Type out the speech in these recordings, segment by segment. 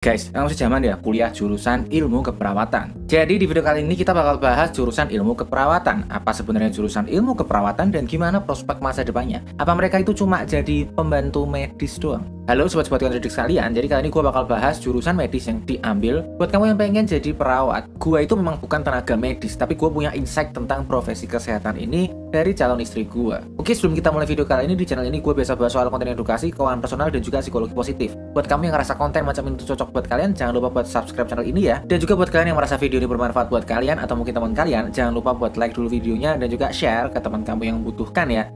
Guys, yang masih zaman ya kuliah jurusan ilmu keperawatan. Jadi di video kali ini kita bakal bahas jurusan ilmu keperawatan. Apa sebenarnya jurusan ilmu keperawatan dan gimana prospek masa depannya? Apa mereka itu cuma jadi pembantu medis doang? Halo sobat-sobat kontradiksi sekalian, jadi kali ini gue bakal bahas jurusan medis yang diambil buat kamu yang pengen jadi perawat. Gue itu memang bukan tenaga medis, tapi gue punya insight tentang profesi kesehatan ini dari calon istri gue. Oke, sebelum kita mulai video kali ini, di channel ini gue biasa bahas soal konten edukasi, keuangan personal, dan juga psikologi positif. Buat kamu yang ngerasa konten macam ini cocok buat kalian, jangan lupa buat subscribe channel ini ya. Dan juga buat kalian yang merasa video ini bermanfaat buat kalian atau mungkin teman kalian, jangan lupa buat like dulu videonya dan juga share ke teman kamu yang membutuhkan ya.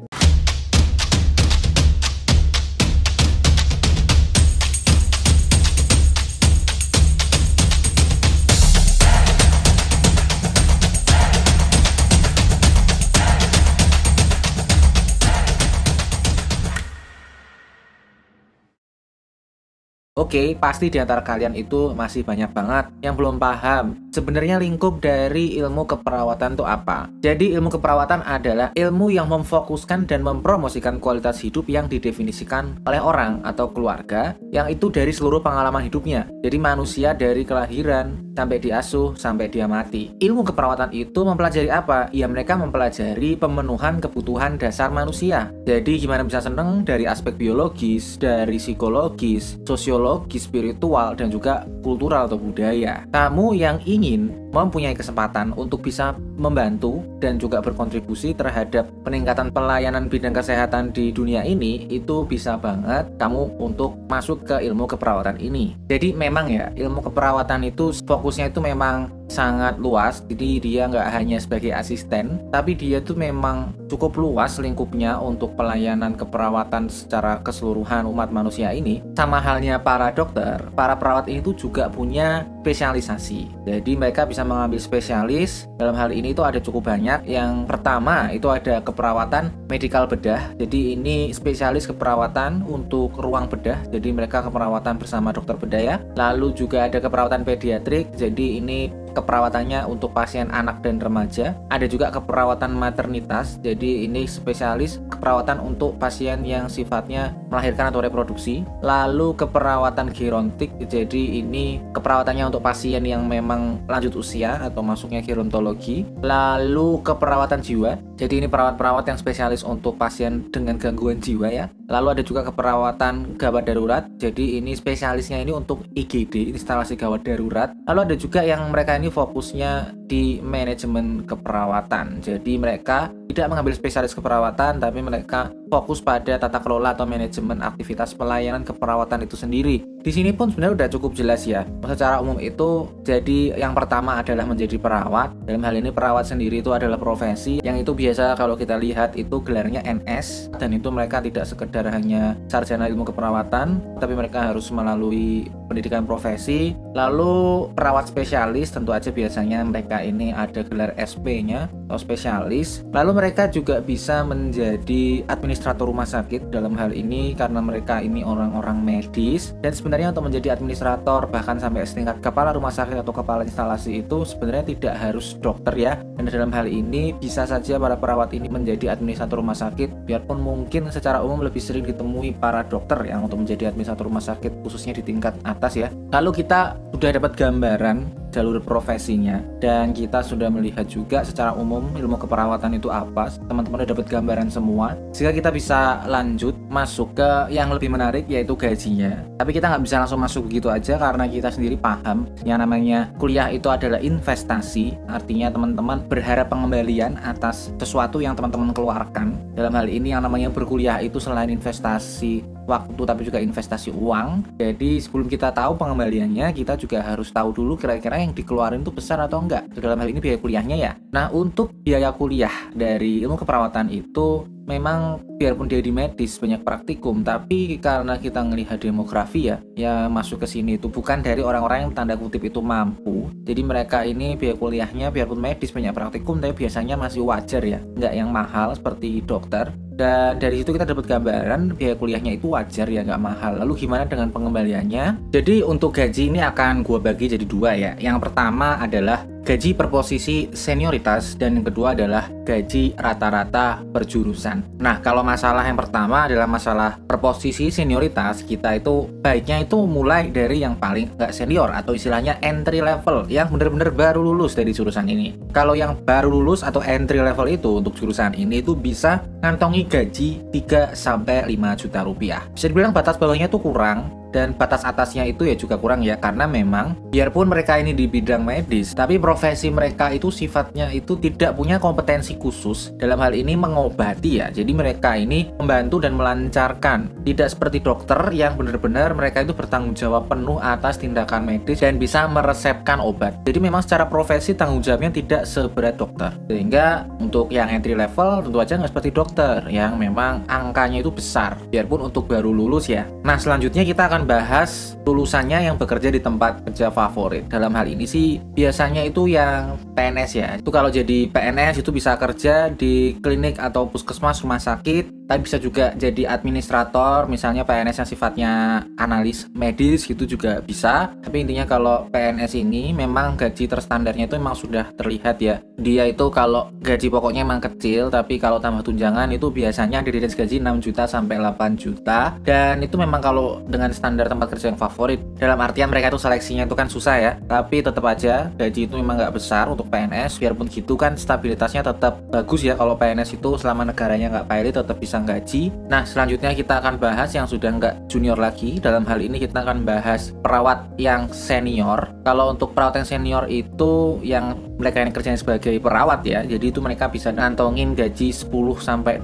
Oke, pasti di antara kalian itu masih banyak banget yang belum paham sebenarnya lingkup dari ilmu keperawatan itu apa. Jadi ilmu keperawatan adalah ilmu yang memfokuskan dan mempromosikan kualitas hidup yang didefinisikan oleh orang atau keluarga yang itu dari seluruh pengalaman hidupnya. Jadi manusia dari kelahiran sampai diasuh sampai dia mati. Ilmu keperawatan itu mempelajari apa? Ya mereka mempelajari pemenuhan kebutuhan dasar manusia. Jadi gimana bisa seneng dari aspek biologis, dari psikologis, sosiologis, spiritual, dan juga kultural atau budaya. Kamu yang ingin mempunyai kesempatan untuk bisa membantu dan juga berkontribusi terhadap peningkatan pelayanan bidang kesehatan di dunia ini, itu bisa banget kamu untuk masuk ke ilmu keperawatan ini. Jadi memang ya, ilmu keperawatan itu fokusnya itu memang sangat luas. Jadi dia nggak hanya sebagai asisten, tapi dia tuh memang cukup luas lingkupnya untuk pelayanan keperawatan secara keseluruhan umat manusia ini. Sama halnya para dokter, para perawat ini tuh juga punya spesialisasi. Jadi mereka bisa mengambil spesialis. Dalam hal ini itu ada cukup banyak. Yang pertama itu ada keperawatan medikal bedah. Jadi ini spesialis keperawatan untuk ruang bedah. Jadi mereka keperawatan bersama dokter bedah ya. Lalu juga ada keperawatan pediatrik. Jadi ini keperawatannya untuk pasien anak dan remaja. Ada juga keperawatan maternitas. Jadi ini spesialis keperawatan untuk pasien yang sifatnya melahirkan atau reproduksi. Lalu keperawatan gerontik. Jadi ini keperawatannya untuk pasien yang memang lanjut usia atau masuknya gerontologi. Lalu keperawatan jiwa. Jadi ini perawat-perawat yang spesialis untuk pasien dengan gangguan jiwa ya. Lalu ada juga keperawatan gawat darurat. Jadi ini spesialisnya ini untuk IGD, instalasi gawat darurat. Lalu ada juga yang mereka ini fokusnya di manajemen keperawatan. Jadi mereka tidak mengambil spesialis keperawatan, tapi mereka fokus pada tata kelola atau manajemen aktivitas pelayanan keperawatan itu sendiri. Di sini pun sebenarnya udah cukup jelas ya. Secara umum itu, jadi yang pertama adalah menjadi perawat. Dalam hal ini perawat sendiri itu adalah profesi yang itu biasa kalau kita lihat itu gelarnya NS, dan itu mereka tidak sekedar hanya sarjana ilmu keperawatan, tapi mereka harus melalui pendidikan profesi. Lalu perawat spesialis tentu aja biasanya mereka ini ada gelar SP-nya atau spesialis. Lalu mereka juga bisa menjadi administrator rumah sakit dalam hal ini karena mereka ini orang-orang medis. Dan sebenarnya untuk menjadi administrator bahkan sampai setingkat kepala rumah sakit atau kepala instalasi itu sebenarnya tidak harus dokter ya. Dan dalam hal ini bisa saja para perawat ini menjadi administrator rumah sakit, biarpun mungkin secara umum lebih sering ditemui para dokter yang untuk menjadi administrator rumah sakit khususnya di tingkat atas ya. Lalu kita sudah dapat gambaran jalur profesinya dan kita sudah melihat juga secara umum ilmu keperawatan itu apa. Teman-teman udah dapat gambaran semua, sehingga kita bisa lanjut masuk ke yang lebih menarik yaitu gajinya. Tapi kita nggak bisa langsung masuk begitu aja karena kita sendiri paham yang namanya kuliah itu adalah investasi. Artinya teman-teman berharap pengembalian atas sesuatu yang teman-teman keluarkan. Dalam hal ini yang namanya berkuliah itu selain investasi waktu tapi juga investasi uang. Jadi sebelum kita tahu pengembaliannya, kita juga harus tahu dulu kira-kira yang dikeluarin itu besar atau enggak. Dalam hal ini biaya kuliahnya ya. Nah, untuk biaya kuliah dari ilmu keperawatan itu memang biarpun dia di medis banyak praktikum, tapi karena kita ngelihat demografi ya masuk ke sini itu bukan dari orang-orang yang tanda kutip itu mampu. Jadi mereka ini biaya kuliahnya biarpun medis banyak praktikum, tapi biasanya masih wajar ya, nggak yang mahal seperti dokter. Dan dari situ kita dapat gambaran biaya kuliahnya itu wajar ya, nggak mahal. Lalu gimana dengan pengembaliannya? Jadi untuk gaji ini akan gue bagi jadi dua ya. Yang pertama adalah gaji per posisi senioritas, dan yang kedua adalah gaji rata-rata per jurusan. Nah, kalau masalah yang pertama adalah masalah per posisi senioritas, kita itu baiknya itu mulai dari yang paling nggak senior atau istilahnya entry level yang benar-benar baru lulus dari jurusan ini. Kalau yang baru lulus atau entry level itu untuk jurusan ini itu bisa ngantongi gaji 3-5 juta rupiah. Bisa dibilang batas bawahnya itu kurang, dan batas atasnya itu ya juga kurang ya, karena memang biarpun mereka ini di bidang medis, tapi profesi mereka itu sifatnya itu tidak punya kompetensi khusus dalam hal ini mengobati ya. Jadi mereka ini membantu dan melancarkan, tidak seperti dokter yang benar-benar mereka itu bertanggung jawab penuh atas tindakan medis dan bisa meresepkan obat. Jadi memang secara profesi tanggung jawabnya tidak seberat dokter, sehingga untuk yang entry level tentu aja nggak seperti dokter yang memang angkanya itu besar biarpun untuk baru lulus ya. Nah, selanjutnya kita akan bahas lulusannya yang bekerja di tempat kerja favorit. Dalam hal ini sih biasanya itu yang PNS ya. Itu kalau jadi PNS itu bisa kerja di klinik atau puskesmas, rumah sakit, tapi bisa juga jadi administrator, misalnya PNS yang sifatnya analis medis gitu juga bisa. Tapi intinya kalau PNS ini memang gaji terstandarnya itu memang sudah terlihat ya. Dia itu kalau gaji pokoknya memang kecil, tapi kalau tambah tunjangan itu biasanya di range gaji 6 juta sampai 8 juta. Dan itu memang kalau dengan standar tempat kerja yang favorit, dalam artian mereka itu seleksinya itu kan susah ya, tapi tetap aja gaji itu memang nggak besar untuk PNS. Biarpun gitu kan stabilitasnya tetap bagus ya, kalau PNS itu selama negaranya nggak pilot tetap bisa gaji. Nah, selanjutnya kita akan bahas yang sudah nggak junior lagi. Dalam hal ini kita akan bahas perawat yang senior. Kalau untuk perawat yang senior itu yang mereka yang kerjanya sebagai perawat ya, jadi itu mereka bisa ngantongin gaji 10-20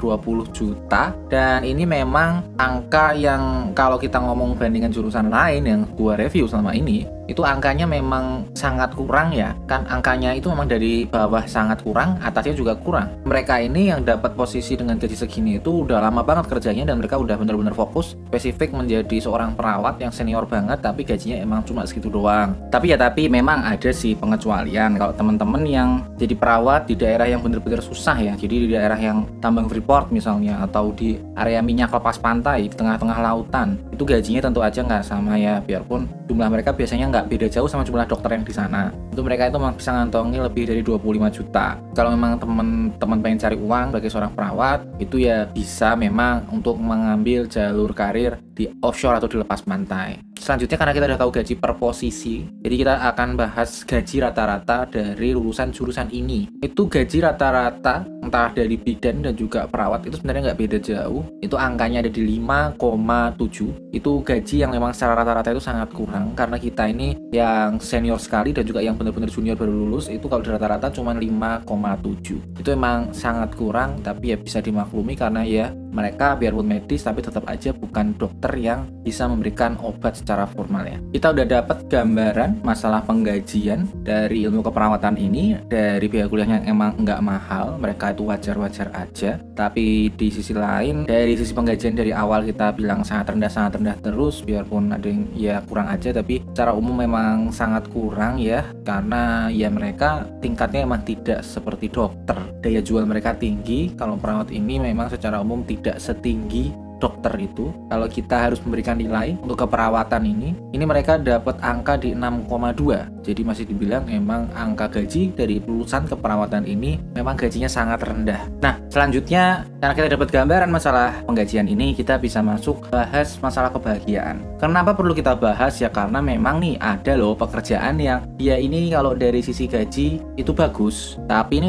juta. Dan ini memang angka yang kalau kita ngomong bandingan jurusan lain yang gua review selama ini, itu angkanya memang sangat kurang ya. Kan angkanya itu memang dari bawah sangat kurang, atasnya juga kurang. Mereka ini yang dapat posisi dengan gaji segini itu udah lama banget kerjanya, dan mereka udah benar-benar fokus spesifik menjadi seorang perawat yang senior banget, tapi gajinya emang cuma segitu doang. Tapi memang ada sih pengecualian. Kalau teman-teman yang jadi perawat di daerah yang benar-benar susah ya, jadi di daerah yang tambang Freeport misalnya, atau di area minyak lepas pantai di tengah-tengah lautan, itu gajinya tentu aja nggak sama ya. Biarpun jumlah mereka biasanya nggak beda jauh sama jumlah dokter yang di sana, itu mereka itu memang bisa ngantongi lebih dari 25 juta. Kalau memang teman-teman pengen cari uang sebagai seorang perawat, itu ya bisa memang untuk mengambil jalur karir di offshore atau di lepas pantai. Selanjutnya, karena kita udah tahu gaji per posisi, jadi kita akan bahas gaji rata-rata dari lulusan jurusan ini. Itu gaji rata-rata entah dari bidan dan juga perawat itu sebenarnya nggak beda jauh. Itu angkanya ada di 5,7. Itu gaji yang memang secara rata-rata itu sangat kurang, karena kita ini yang senior sekali dan juga yang benar-benar junior baru lulus itu kalau di rata-rata cuma 5,7. Itu emang sangat kurang, tapi ya bisa dimaklumi karena ya mereka biarpun medis tapi tetap aja bukan dokter yang bisa memberikan obat secara formal ya. Kita udah dapat gambaran masalah penggajian dari ilmu keperawatan ini. Dari biaya kuliahnya yang emang nggak mahal, mereka itu wajar-wajar aja. Tapi di sisi lain, dari sisi penggajian dari awal kita bilang sangat rendah terus, biarpun ada yang ya kurang aja, tapi secara umum memang sangat kurang ya, karena ya mereka tingkatnya emang tidak seperti dokter. Daya jual mereka tinggi, kalau perawat ini memang secara umum tidak setinggi dokter itu. Kalau kita harus memberikan nilai untuk keperawatan ini mereka dapat angka di 6,2. Jadi masih dibilang emang angka gaji dari lulusan keperawatan ini memang gajinya sangat rendah. Nah, selanjutnya karena kita dapat gambaran masalah penggajian ini, kita bisa masuk bahas masalah kebahagiaan. Kenapa perlu kita bahas ya? Karena memang nih ada loh pekerjaan yang dia ini kalau dari sisi gaji itu bagus, tapi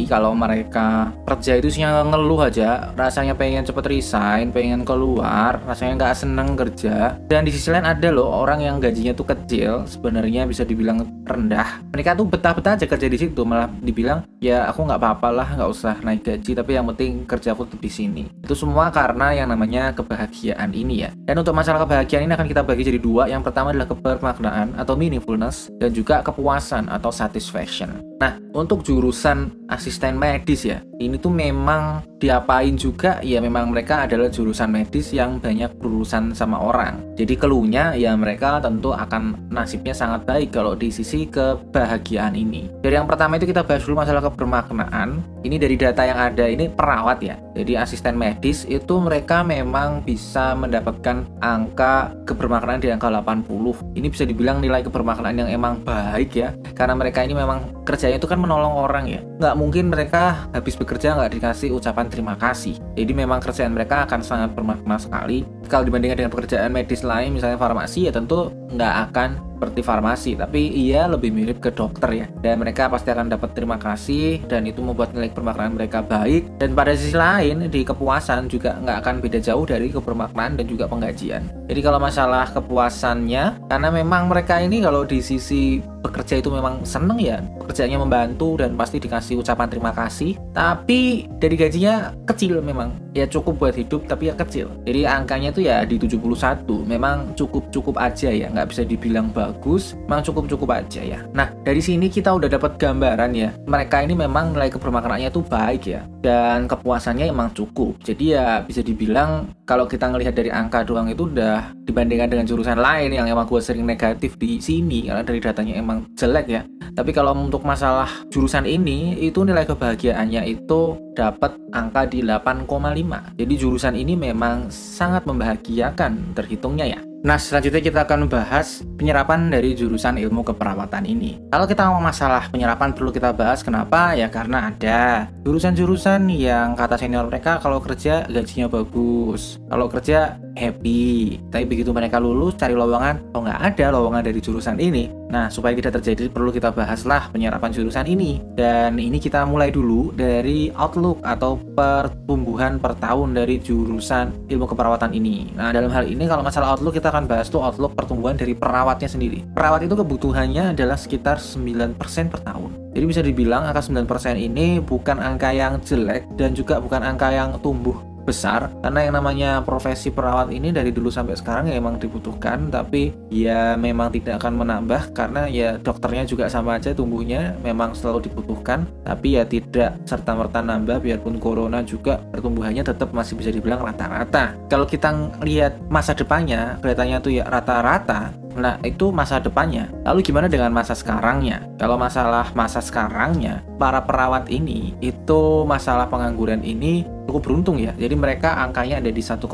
kalau mereka kerja itu isinya ngeluh aja, rasanya pengen cepet resign, pengen keluar, rasanya nggak seneng kerja. Dan di sisi lain ada loh orang yang gajinya tuh kecil, sebenarnya bisa dibilang rendah, mereka tuh betah-betah aja kerja di situ, malah dibilang ya aku nggak apa-apa lah, nggak usah naik gaji, tapi yang penting kerja aku tetap di sini. Itu semua karena yang namanya kebahagiaan ini ya. Dan untuk masalah kebahagiaan ini akan kita bagi jadi dua. Yang pertama adalah kebermaknaan atau meaningfulness, dan juga kepuasan atau satisfaction. Nah, untuk jurusan asisten medis ya, ini tuh memang diapain juga ya, memang mereka adalah jurusan medis yang banyak berurusan sama orang. Jadi keluhnya ya mereka tentu akan nasibnya sangat baik kalau di sisi kebahagiaan ini. Dari yang pertama itu kita bahas dulu masalah kebermaknaan. Ini dari data yang ada, ini perawat ya. Jadi asisten medis itu mereka memang bisa mendapatkan angka kebermaknaan di angka 80. Ini bisa dibilang nilai kebermaknaan yang emang baik ya, karena mereka ini memang kerjanya itu kan menolong orang ya. Nggak mungkin mereka habis bekerja nggak dikasih ucapan terima kasih. Jadi memang kerjaan mereka akan sangat bermakna sekali. Kalau dibandingkan dengan pekerjaan medis lain, misalnya farmasi, ya tentu nggak akan seperti farmasi, tapi ia lebih mirip ke dokter ya. Dan mereka pasti akan dapat terima kasih, dan itu membuat nilai kebermaknaan mereka baik. Dan pada sisi lain, di kepuasan juga nggak akan beda jauh dari kebermaknaan dan juga penggajian. Jadi kalau masalah kepuasannya, karena memang mereka ini kalau di sisi bekerja itu memang seneng ya, pekerjaannya membantu dan pasti dikasih ucapan terima kasih. Tapi dari gajinya kecil memang, ya cukup buat hidup tapi ya kecil. Jadi angkanya itu ya di 71, memang cukup-cukup aja ya, nggak bisa dibilang bagus, memang cukup-cukup aja ya. Nah, dari sini kita udah dapat gambaran ya, mereka ini memang nilai kebermaknaannya itu baik ya, dan kepuasannya emang cukup. Jadi ya bisa dibilang kalau kita ngelihat dari angka doang itu udah dibandingkan dengan jurusan lain yang emang gue sering negatif di sini karena dari datanya emang jelek ya. Tapi kalau untuk masalah jurusan ini, itu nilai kebahagiaannya itu dapat angka di 8,5. Jadi jurusan ini memang sangat membahagiakan terhitungnya ya. Nah, selanjutnya kita akan membahas penyerapan dari jurusan ilmu keperawatan ini. Kalau kita ngomong masalah penyerapan perlu kita bahas, kenapa? Ya karena ada jurusan-jurusan yang kata senior mereka kalau kerja gajinya bagus, kalau kerja happy. Tapi begitu mereka lulus cari lowongan, oh nggak ada lowongan dari jurusan ini. Nah, supaya tidak terjadi perlu kita bahaslah penyerapan jurusan ini. Dan ini kita mulai dulu dari outlook atau pertumbuhan per tahun dari jurusan ilmu keperawatan ini. Nah, dalam hal ini kalau masalah outlook kita akan bahas tuh outlook pertumbuhan dari perawatnya sendiri. Perawat itu kebutuhannya adalah sekitar 9% per tahun. Jadi bisa dibilang angka 9% ini bukan angka yang jelek dan juga bukan angka yang tumbuh besar, karena yang namanya profesi perawat ini dari dulu sampai sekarang ya emang dibutuhkan, tapi ya memang tidak akan menambah karena ya dokternya juga sama aja tumbuhnya memang selalu dibutuhkan, tapi ya tidak serta-merta nambah. Biarpun corona juga pertumbuhannya tetap masih bisa dibilang rata-rata. Kalau kita lihat masa depannya kelihatannya tuh ya rata-rata. Nah, itu masa depannya. Lalu gimana dengan masa sekarangnya? Kalau masalah masa sekarangnya, para perawat ini itu masalah pengangguran ini cukup beruntung ya. Jadi mereka angkanya ada di 1,8%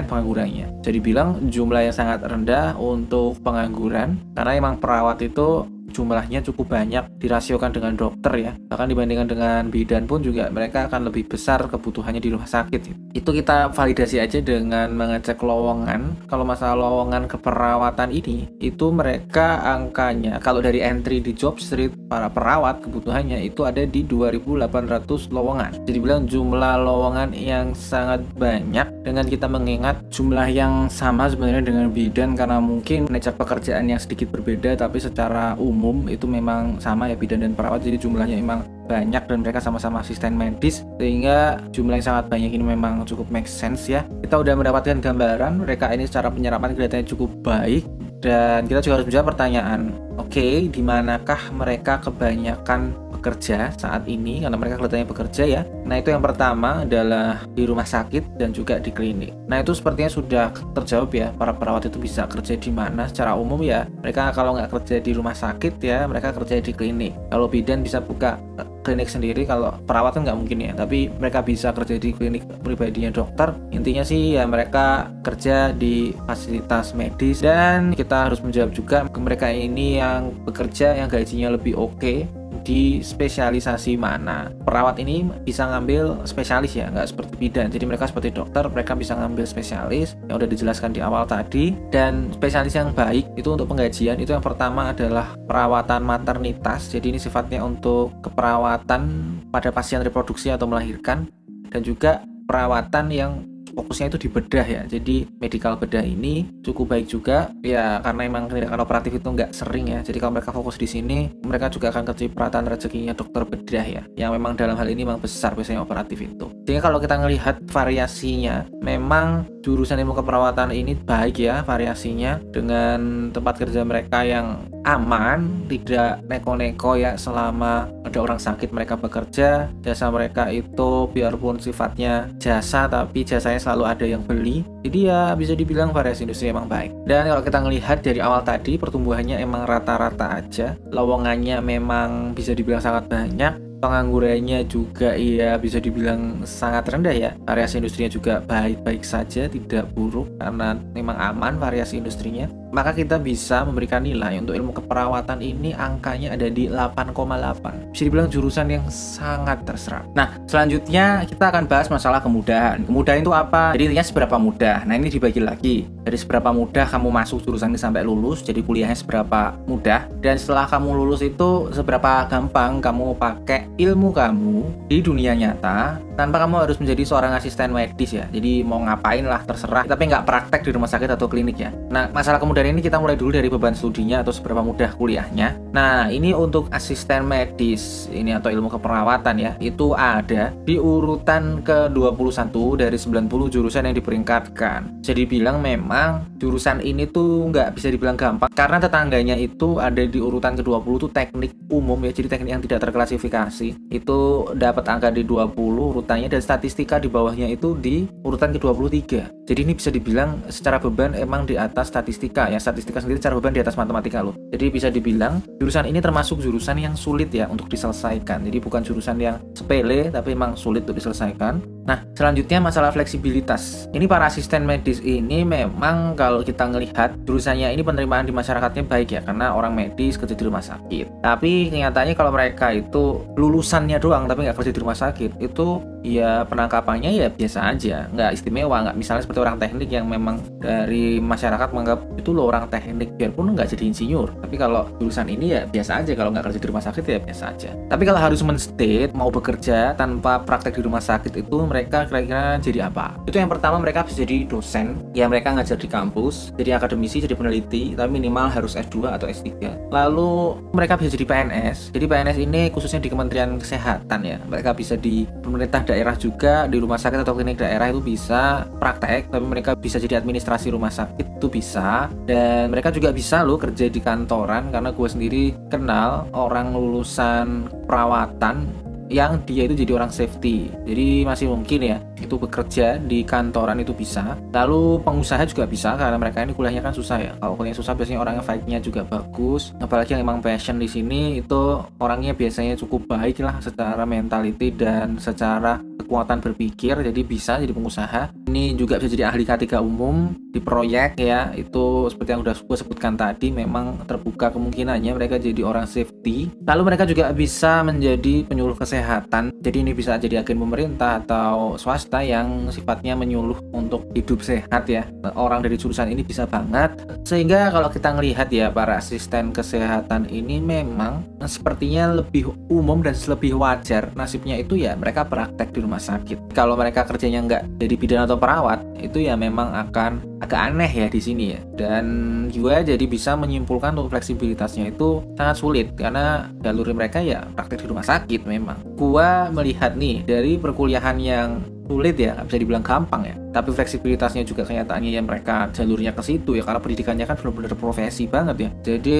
penganggurannya. Jadi bilang jumlah yang sangat rendah untuk pengangguran, karena emang perawat itu jumlahnya cukup banyak dirasiokan dengan dokter ya. Bahkan dibandingkan dengan bidan pun juga mereka akan lebih besar kebutuhannya di rumah sakit. Itu kita validasi aja dengan mengecek lowongan. Kalau masalah lowongan keperawatan ini, itu mereka angkanya kalau dari entry di Jobstreet para perawat kebutuhannya itu ada di 2.800 lowongan. Jadi bilang jumlah lowongan yang sangat banyak dengan kita mengingat jumlah yang sama sebenarnya dengan bidan, karena mungkin nature pekerjaan yang sedikit berbeda tapi secara umum itu memang sama ya bidan dan perawat. Jadi jumlahnya memang banyak dan mereka sama-sama asisten medis, sehingga jumlah yang sangat banyak ini memang cukup make sense ya. Kita udah mendapatkan gambaran mereka ini secara penyerapan kelihatannya cukup baik, dan kita juga harus menjawab pertanyaan, oke, di manakah mereka kebanyakan bekerja saat ini, karena mereka kelihatannya bekerja ya. Nah, itu yang pertama adalah di rumah sakit dan juga di klinik. Nah, itu sepertinya sudah terjawab ya, para perawat itu bisa kerja di mana secara umum ya. Mereka kalau nggak kerja di rumah sakit ya, mereka kerja di klinik. Kalau bidan bisa buka klinik sendiri, kalau perawat kan nggak mungkin ya, tapi mereka bisa kerja di klinik pribadinya dokter. Intinya sih ya mereka kerja di fasilitas medis. Dan kita harus menjawab juga ke mereka ini yang bekerja yang gajinya lebih oke di spesialisasi mana. Perawat ini bisa ngambil spesialis ya, nggak seperti bidan. Jadi mereka seperti dokter, mereka bisa ngambil spesialis yang udah dijelaskan di awal tadi. Dan spesialis yang baik itu untuk penggajian itu yang pertama adalah perawatan maternitas. Jadi ini sifatnya untuk keperawatan pada pasien reproduksi atau melahirkan, dan juga perawatan yang fokusnya itu di bedah ya. Jadi medical bedah ini cukup baik juga ya, karena emang tindakan operatif itu nggak sering ya. Jadi kalau mereka fokus di sini, mereka juga akan kecipratan rezekinya dokter bedah ya, yang memang dalam hal ini memang besar biasanya operatif itu. Jadi kalau kita ngelihat variasinya, memang jurusan ilmu keperawatan ini baik ya variasinya, dengan tempat kerja mereka yang aman, tidak neko-neko ya selama ada orang sakit mereka bekerja. Jasa mereka itu biarpun sifatnya jasa, tapi jasanya selalu ada yang beli. Jadi ya bisa dibilang variasi industri emang baik. Dan kalau kita ngelihat dari awal tadi, pertumbuhannya emang rata-rata aja. Lowongannya memang bisa dibilang sangat banyak. Penganggurannya juga ya bisa dibilang sangat rendah ya. Variasi industrinya juga baik-baik saja, tidak buruk, karena memang aman variasi industrinya. maka kita bisa memberikan nilai untuk ilmu keperawatan ini angkanya ada di 8,8. Bisa dibilang jurusan yang sangat terserap. Nah, selanjutnya kita akan bahas masalah kemudahan. Kemudahan itu apa? Jadi intinya seberapa mudah. Nah, ini dibagi lagi. Dari seberapa mudah kamu masuk jurusan ini sampai lulus, jadi kuliahnya seberapa mudah. Dan setelah kamu lulus itu seberapa gampang kamu pakai ilmu kamu di dunia nyata tanpa kamu harus menjadi seorang asisten medis ya. Jadi mau ngapain lah terserah, tapi nggak praktek di rumah sakit atau klinik ya. Nah, masalah kemudahan ini kita mulai dulu dari beban studinya atau seberapa mudah kuliahnya. Nah, ini untuk asisten medis ini atau ilmu keperawatan ya, itu ada di urutan ke-21 dari 90 jurusan yang diperingkatkan. Jadi bilang memang jurusan ini tuh nggak bisa dibilang gampang karena tetangganya itu ada di urutan ke-20 tuh teknik umum ya, jadi teknik yang tidak terklasifikasi. Itu dapat angka di 20 urutannya, dan statistika di bawahnya itu di urutan ke-23. Jadi ini bisa dibilang secara beban emang di atas statistika ya. Statistika sendiri secara beban di atas matematika loh. Jadi bisa dibilang jurusan ini termasuk jurusan yang sulit ya untuk diselesaikan. Jadi bukan jurusan yang sepele tapi emang sulit untuk diselesaikan. Nah, selanjutnya masalah fleksibilitas. Ini para asisten medis ini memang kalau kita ngelihat jurusannya ini penerimaan di masyarakatnya baik ya, karena orang medis kerja di rumah sakit. Tapi kenyataannya kalau mereka itu lulusannya doang tapi nggak kerja di rumah sakit, itu ya penangkapannya ya biasa aja, nggak istimewa. Nggak misalnya seperti orang teknik yang memang dari masyarakat menganggap itu loh orang teknik, biarpun nggak jadi insinyur. Tapi kalau jurusan ini ya biasa aja, kalau nggak kerja di rumah sakit ya biasa aja. Tapi kalau harus men-state mau bekerja tanpa praktek di rumah sakit itu mereka kira-kira jadi apa? Itu yang pertama, mereka bisa jadi dosen ya, mereka ngajar di kampus, jadi akademisi, jadi peneliti, tapi minimal harus S2 atau S3. Lalu mereka bisa jadi PNS. Jadi PNS ini khususnya di Kementerian Kesehatan ya, mereka bisa di pemerintah daerah juga, di rumah sakit atau klinik daerah itu bisa praktek, tapi mereka bisa jadi administrasi rumah sakit itu bisa. Dan mereka juga bisa loh kerja di kantoran, karena gue sendiri kenal orang lulusan perawatan yang dia itu jadi orang safety. Jadi masih mungkin ya itu bekerja di kantoran itu bisa. Lalu pengusaha juga bisa, karena mereka ini kuliahnya kan susah ya. Kalau kuliahnya susah biasanya orangnya fight-nya juga bagus. Apalagi yang emang passion di sini itu orangnya biasanya cukup baik lah secara mentality dan secara kekuatan berpikir, jadi bisa jadi pengusaha. Ini juga bisa jadi ahli K3 umum di proyek ya, itu seperti yang udah gue sebutkan tadi, memang terbuka kemungkinannya mereka jadi orang safety. Lalu mereka juga bisa menjadi penyuluh kesehatan, jadi ini bisa jadi agen pemerintah atau swasta yang sifatnya menyuluh untuk hidup sehat ya. Orang dari jurusan ini bisa banget, sehingga kalau kita ngelihat ya para asisten kesehatan ini memang sepertinya lebih umum dan lebih wajar nasibnya itu ya mereka praktek di rumah sakit. Kalau mereka kerjanya nggak jadi bidan atau perawat, itu ya memang akan agak aneh ya di sini ya. Dan juga jadi bisa menyimpulkan untuk fleksibilitasnya itu sangat sulit, karena jalur mereka ya praktek di rumah sakit memang. Gua melihat nih dari perkuliahan yang sulit ya, nggak bisa dibilang gampang ya, tapi fleksibilitasnya juga kenyataannya ya mereka jalurnya ke situ ya, karena pendidikannya kan benar-benar profesi banget ya. Jadi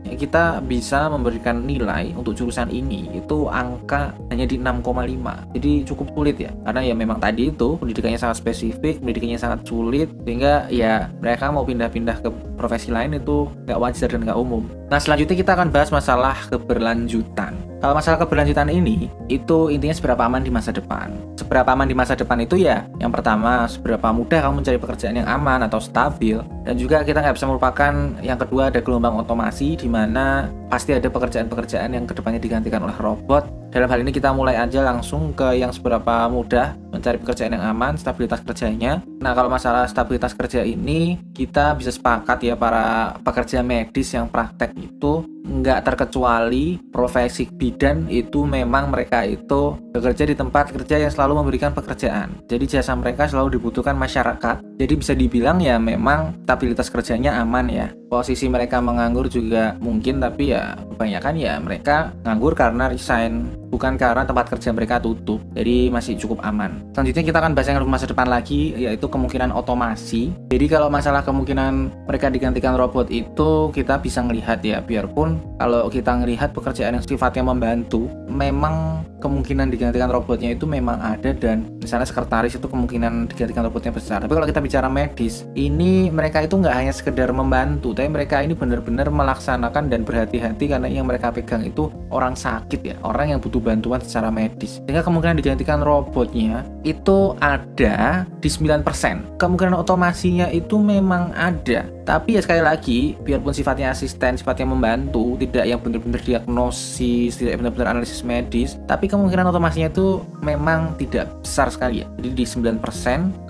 ya kita bisa memberikan nilai untuk jurusan ini itu angka hanya di 6,5. Jadi cukup sulit ya, karena ya memang tadi itu pendidikannya sangat spesifik, pendidikannya sangat sulit, sehingga ya mereka mau pindah-pindah ke profesi lain itu nggak wajar dan nggak umum. Nah, selanjutnya kita akan bahas masalah keberlanjutan. Kalau masalah keberlanjutan ini, itu intinya seberapa aman di masa depan. Seberapa aman di masa depan itu ya, yang pertama, seberapa mudah kamu mencari pekerjaan yang aman atau stabil. Dan juga kita nggak bisa melupakan yang kedua, ada gelombang otomasi, di mana pasti ada pekerjaan-pekerjaan yang kedepannya digantikan oleh robot. Dalam hal ini kita mulai aja langsung ke yang seberapa mudah mencari pekerjaan yang aman, stabilitas kerjanya. Nah, kalau masalah stabilitas kerja ini, kita bisa sepakat ya, para pekerja medis yang praktek itu nggak terkecuali profesi bidan, itu memang mereka itu bekerja di tempat kerja yang selalu memberikan pekerjaan. Jadi jasa mereka selalu dibutuhkan masyarakat. Jadi bisa dibilang ya memang stabilitas kerjanya aman ya. Posisi mereka menganggur juga mungkin, tapi ya kebanyakan ya mereka nganggur karena resign, bukan karena tempat kerja mereka tutup. Jadi masih cukup aman. Selanjutnya kita akan bahas yang masa depan lagi, yaitu kemungkinan otomasi. Jadi kalau masalah kemungkinan mereka digantikan robot itu kita bisa ngelihat ya, biarpun kalau kita ngelihat pekerjaan yang sifatnya membantu, memang kemungkinan digantikan robotnya itu memang ada, dan misalnya sekretaris itu kemungkinan digantikan robotnya besar. Tapi kalau kita bicara medis, ini mereka itu nggak hanya sekedar membantu, tapi mereka ini benar-benar melaksanakan dan berhati-hati, karena yang mereka pegang itu orang sakit ya, orang yang butuh bantuan secara medis. Sehingga kemungkinan digantikan robotnya itu ada di 9%. Kemungkinan otomasinya itu memang ada, Tapi ya sekali lagi, biarpun sifatnya asisten, sifatnya membantu, tidak yang benar-benar diagnosis, tidak benar-benar analisis medis, tapi kemungkinan otomasinya itu memang tidak besar sekali ya. Jadi di 9%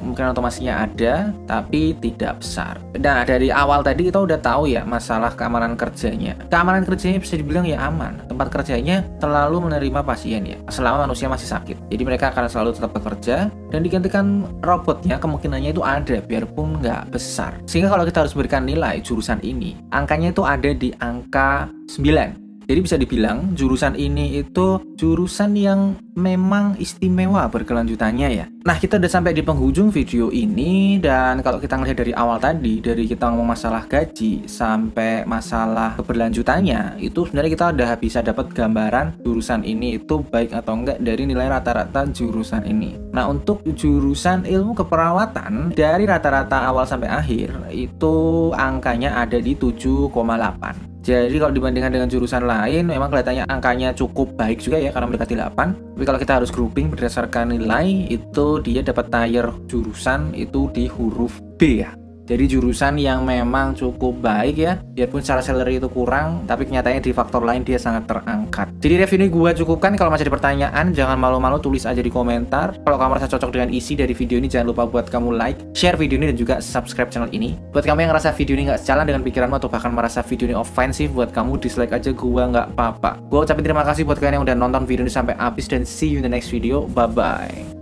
kemungkinan otomasinya ada, tapi tidak besar. Nah, dari awal tadi kita udah tahu ya masalah keamanan kerjanya. Keamanan kerjanya bisa dibilang ya aman. Tempat kerjanya selalu menerima pasien ya, selama manusia masih sakit. Jadi mereka akan selalu tetap bekerja, dan digantikan robotnya kemungkinannya itu ada, biarpun nggak besar. Sehingga kalau kita harus berikan nilai jurusan ini, angkanya itu ada di angka 9. Jadi bisa dibilang jurusan ini itu jurusan yang memang istimewa berkelanjutannya ya. Nah, kita udah sampai di penghujung video ini, dan kalau kita ngelihat dari awal tadi, dari kita ngomong masalah gaji sampai masalah keberlanjutannya, itu sebenarnya kita udah bisa dapat gambaran jurusan ini itu baik atau enggak dari nilai rata-rata jurusan ini. Nah, untuk jurusan ilmu keperawatan dari rata-rata awal sampai akhir itu angkanya ada di 7,8. Jadi kalau dibandingkan dengan jurusan lain, memang kelihatannya angkanya cukup baik juga ya, karena mendekati 8. Tapi kalau kita harus grouping berdasarkan nilai, itu dia dapat tier jurusan itu di huruf B ya. Jadi jurusan yang memang cukup baik ya, biarpun secara salary itu kurang, tapi kenyataannya di faktor lain dia sangat terangkat. Jadi review ini gue cukupkan. Kalau masih ada pertanyaan, jangan malu-malu tulis aja di komentar. Kalau kamu merasa cocok dengan isi dari video ini, jangan lupa buat kamu like, share video ini, dan juga subscribe channel ini. Buat kamu yang ngerasa video ini nggak sejalan dengan pikiranmu, atau bahkan merasa video ini offensif buat kamu, dislike aja, gue nggak apa-apa. Gue ucapin terima kasih buat kalian yang udah nonton video ini sampai habis, dan see you in the next video. Bye-bye.